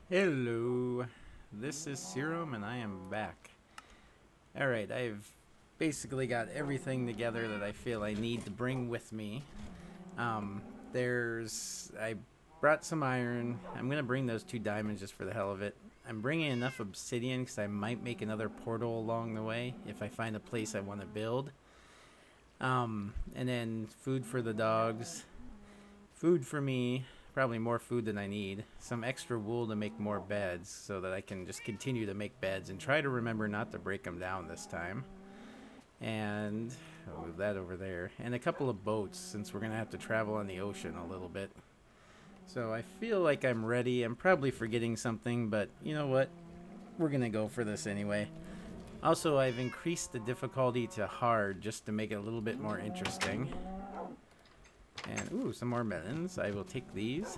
Hello, this is Serum and I am back. Alright, I've basically got everything together that I feel I need to bring with me. Um, I brought some iron. I'm going to bring those 2 diamonds just for the hell of it. I'm bringing enough obsidian because I might make another portal along the way if I find a place I want to build. And then food for the dogs, food for me, probably more food than I need, some extra wool to make more beds so that I can just continue to make beds and try to remember not to break them down this time. And I'll move that over there. And a couple of boats since we're going to have to travel on the ocean a little bit. So I feel like I'm ready. I'm probably forgetting something, but you know what? We're going to go for this anyway. Also, I've increased the difficulty to hard just to make it a little bit more interesting. And, ooh, some more melons. I will take these.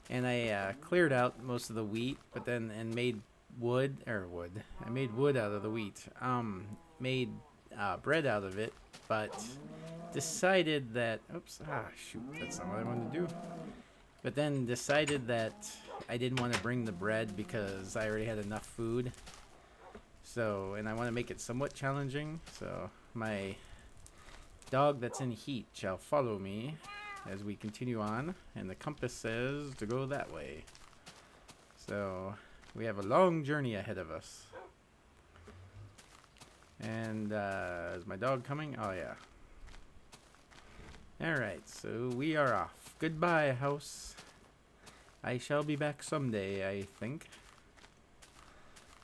And I cleared out most of the wheat, but then made wood. I made wood out of the wheat. Made bread out of it, but decided that, oops, shoot, that's not what I wanted to do. But then decided that I didn't want to bring the bread because I already had enough food. So, and I want to make it somewhat challenging. So my dog that's in heat shall follow me as we continue on, and the compass says to go that way. So we have a long journey ahead of us. And is my dog coming? Oh yeah. Alright, so we are off. Goodbye, house. I shall be back someday, I think.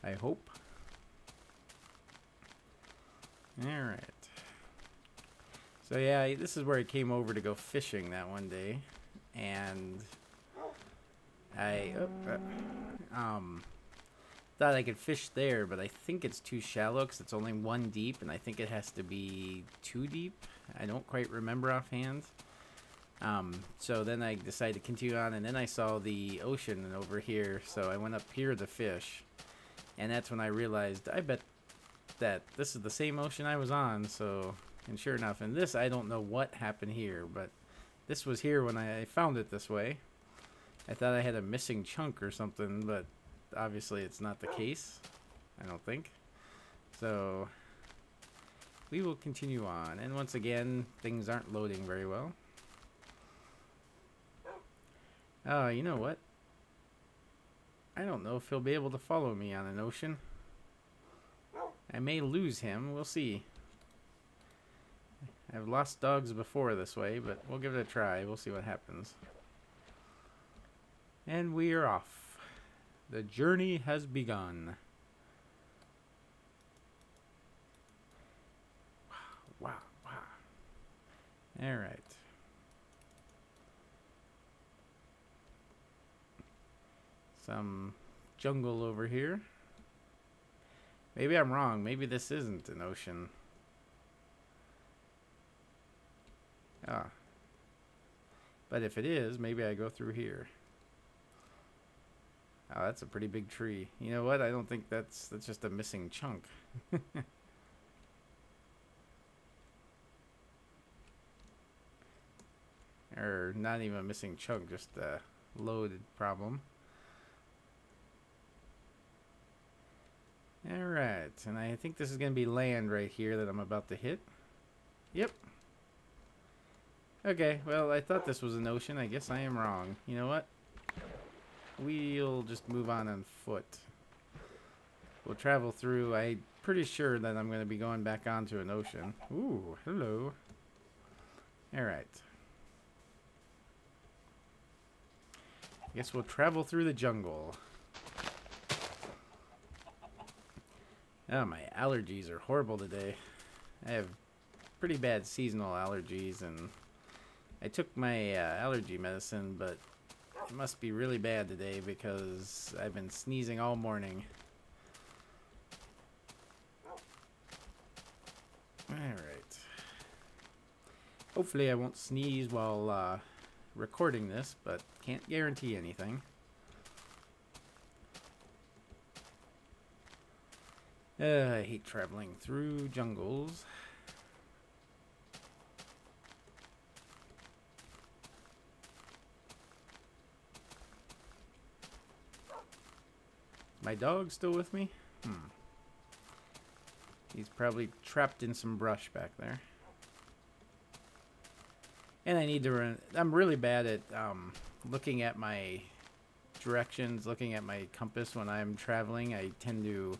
I hope. Alright. So yeah, this is where I came over to go fishing that one day, and I thought I could fish there, but I think it's too shallow because it's only 1 deep, and I think it has to be 2 deep. I don't quite remember offhand. So then I decided to continue on, and then I saw the ocean over here, so I went up here to fish, and that's when I realized I bet that this is the same ocean I was on. So. And sure enough, and this, I don't know what happened here, but this was here when I found it this way. I thought I had a missing chunk or something, but obviously it's not the case. I don't think. So, we will continue on. And once again, things aren't loading very well. Oh, you know what? I don't know if he'll be able to follow me on an ocean. I may lose him. We'll see. I've lost dogs before this way, but we'll give it a try. We'll see what happens. And we are off. The journey has begun. Wow, wow. Alright. Some jungle over here. Maybe I'm wrong. Maybe this isn't an ocean. But if it is, maybe I go through here. Oh, that's a pretty big tree. You know what? I don't think that's just a missing chunk. Or not even a missing chunk, just a loaded problem. Alright, and I think this is going to be land right here that I'm about to hit. Yep. Okay, well, I thought this was an ocean. I guess I am wrong. You know what? We'll just move on foot. We'll travel through. I'm pretty sure that I'm going to be going back onto an ocean. Ooh, hello. Alright. I guess we'll travel through the jungle. Oh, my allergies are horrible today. I have pretty bad seasonal allergies, and I took my allergy medicine, but it must be really bad today because I've been sneezing all morning. Alright. Hopefully I won't sneeze while recording this, but can't guarantee anything. I hate traveling through jungles. my dog still with me? He's probably trapped in some brush back there. And I need to run. I'm really bad at looking at my directions, looking at my compass when I'm traveling. I tend to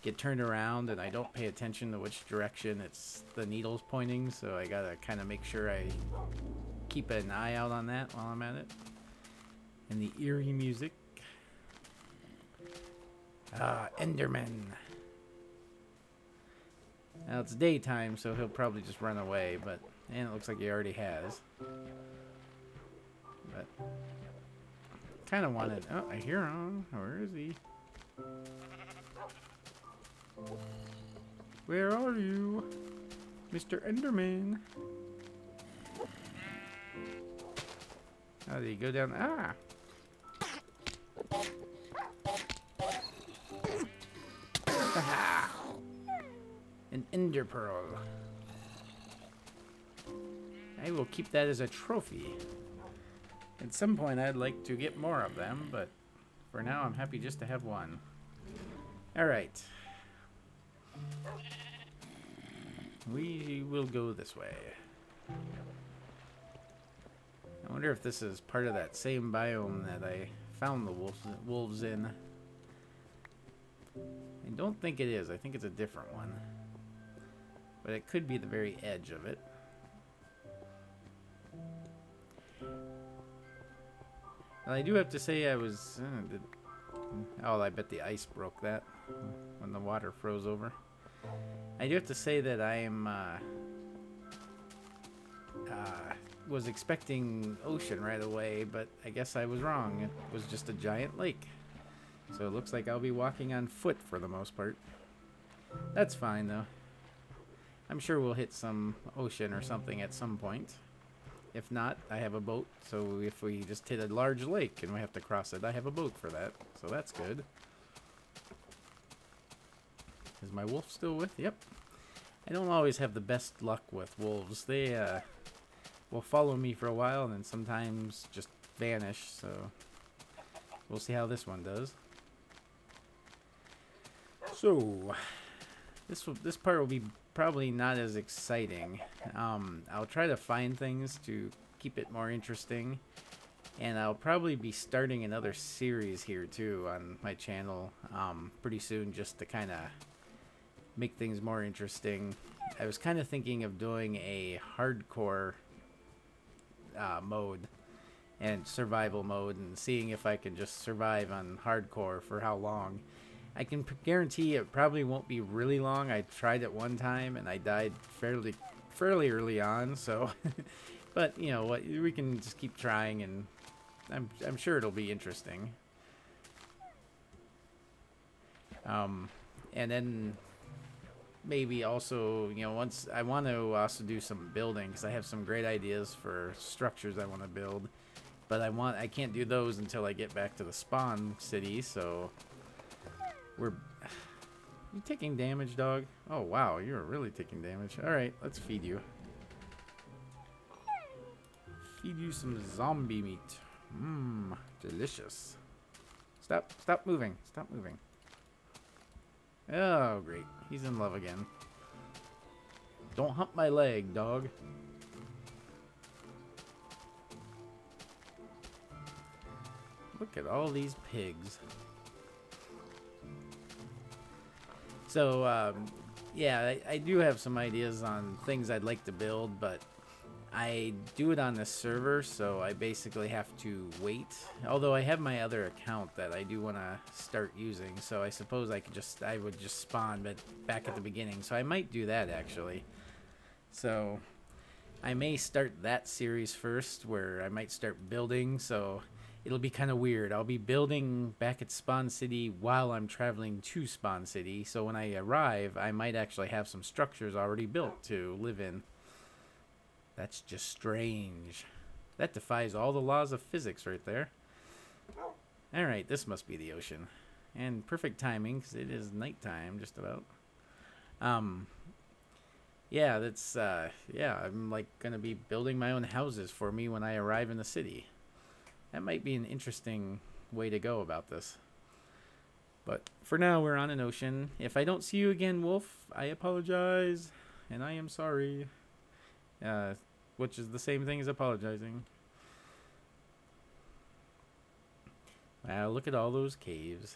get turned around and I don't pay attention to which direction the needle's pointing, so I gotta kind of make sure I keep an eye out on that while I'm at it. And the eerie music. Enderman. Now it's daytime, so he'll probably just run away, and it looks like he already has. But kind of wanted. Oh, I hear him. Where is he? Where are you, Mr. Enderman? How did he go down? Ah! An ender pearl. I will keep that as a trophy. At some point I'd like to get more of them, but for now I'm happy just to have one. Alright. We will go this way. I wonder if this is part of that same biome that I found the wolves in. I don't think it is. I think it's a different one. But it could be the very edge of it. Well, I do have to say I was... oh, I bet the ice broke that when the water froze over. I do have to say that I am... was expecting ocean right away, but I guess I was wrong. It was just a giant lake. So it looks like I'll be walking on foot for the most part. That's fine, though. I'm sure we'll hit some ocean or something at some point. If not, I have a boat, so if we just hit a large lake and we have to cross it, I have a boat for that. So that's good. Is my wolf still with? Yep. I don't always have the best luck with wolves. They will follow me for a while and then sometimes just vanish, so we'll see how this one does. So, this part will be probably not as exciting. I'll try to find things to keep it more interesting, and I'll probably be starting another series here too on my channel pretty soon, just to kind of make things more interesting. I was kind of thinking of doing a hardcore mode and survival mode and seeing if I can just survive on hardcore for how long. I can guarantee it probably won't be really long. I tried it one time and I died fairly early on, so but you know what, we can just keep trying, and I'm sure it'll be interesting. And then maybe also, you know, once I want to also do some building, because I have some great ideas for structures I want to build, but I can't do those until I get back to the spawn city. So you taking damage, dog? Oh wow, you're really taking damage. All right, let's feed you. Feed you some zombie meat. Mmm, delicious. Stop moving. Stop moving. Oh, great. He's in love again. Don't hump my leg, dog. Look at all these pigs. So, yeah, I do have some ideas on things I'd like to build, but I do it on this server, so I basically have to wait. Although I have my other account that I do want to start using, so I suppose I would just spawn but back at the beginning. So I might do that, actually. So I may start that series first, where I might start building, so it'll be kind of weird. I'll be building back at Spawn City while I'm traveling to Spawn City, so when I arrive, I might actually have some structures already built to live in. That's just strange. That defies all the laws of physics right there. Alright, this must be the ocean. And perfect timing, because it is nighttime, just about. Yeah, that's, yeah, I'm, like, gonna be building my own houses for me when I arrive in the city. That might be an interesting way to go about this. But for now, we're on an ocean. If I don't see you again, Wolf, I apologize. And I am sorry. Which is the same thing as apologizing. Wow, look at all those caves.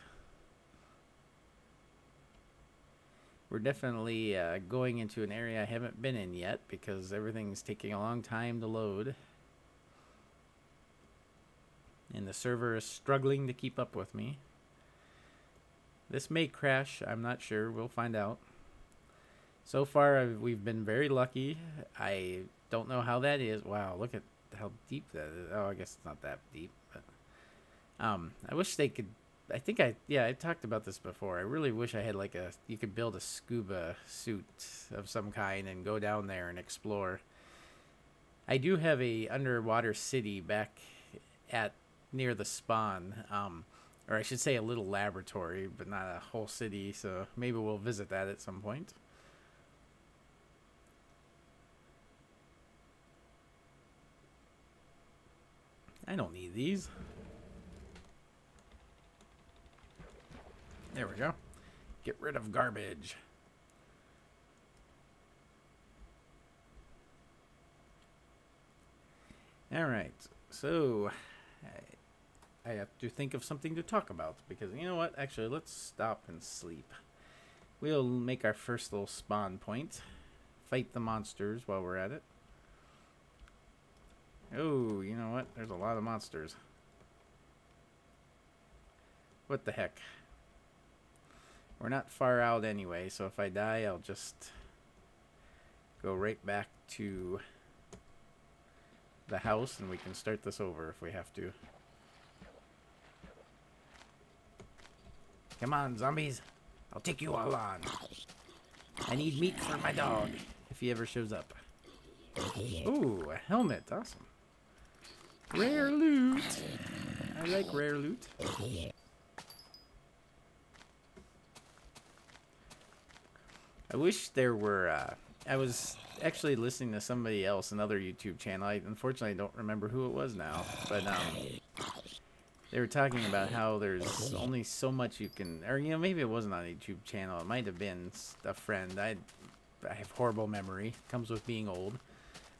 We're definitely going into an area I haven't been in yet because everything's taking a long time to load. And the server is struggling to keep up with me. This may crash, I'm not sure. We'll find out. So far, we've been very lucky. I don't know how that is. Wow, look at how deep that is. Oh, I guess it's not that deep. But I wish they could. I think I talked about this before. I really wish I had like you could build a scuba suit of some kind and go down there and explore. I do have a underwater city back at near the spawn, or I should say a little laboratory, but not a whole city. So maybe we'll visit that at some point. I don't need these. There we go. Get rid of garbage. Alright, so I have to think of something to talk about because you know what? Actually, let's stop and sleep. We'll make our first little spawn point. Fight the monsters while we're at it. Oh, you know what? There's a lot of monsters. What the heck? We're not far out anyway, so if I die, I'll just go right back to the house and we can start this over if we have to. Come on, zombies. I'll take you all on. I need meat for my dog if he ever shows up. Ooh, a helmet. Awesome. Rare loot. I like rare loot. I wish there were, I was actually listening to somebody else, another YouTube channel. I unfortunately don't remember who it was now, but they were talking about how there's only so much you can, or you know, maybe it wasn't on a YouTube channel. It might have been a friend. I have horrible memory. It comes with being old.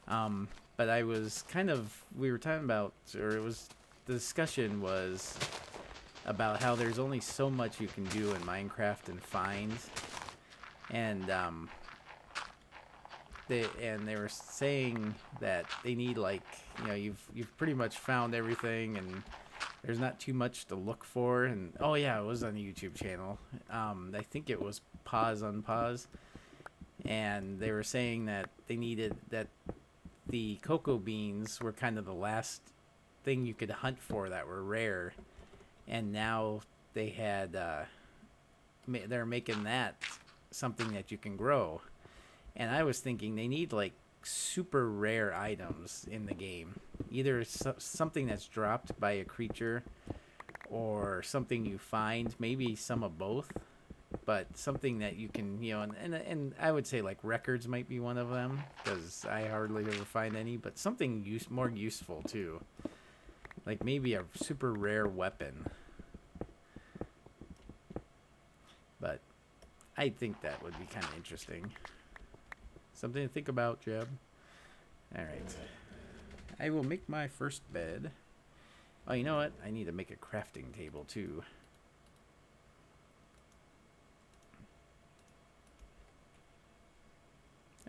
But I was kind of, we were talking about, or it was, the discussion was about how there's only so much you can do in Minecraft and find. And they were saying that they need, like, you know, you've pretty much found everything and there's not too much to look for. And oh yeah, it was on a YouTube channel. I think it was Pause Unpause, and they were saying that they needed that the cocoa beans were kind of the last thing you could hunt for that were rare, and now they had they're making that something that you can grow. And I was thinking they need like super rare items in the game, either something that's dropped by a creature or something you find, maybe some of both, but something that you can, you know, and I would say like records might be one of them because I hardly ever find any, but something more useful too, like maybe a super rare weapon. But I think that would be kind of interesting. Something to think about, Jeb. Alright. I will make my first bed. Oh, you know what? I need to make a crafting table, too.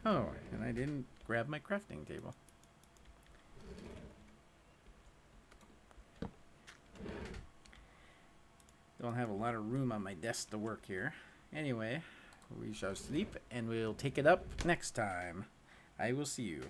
Oh, and I didn't grab my crafting table. Don't have a lot of room on my desk to work here. Anyway, we shall sleep and we'll take it up next time. I will see you.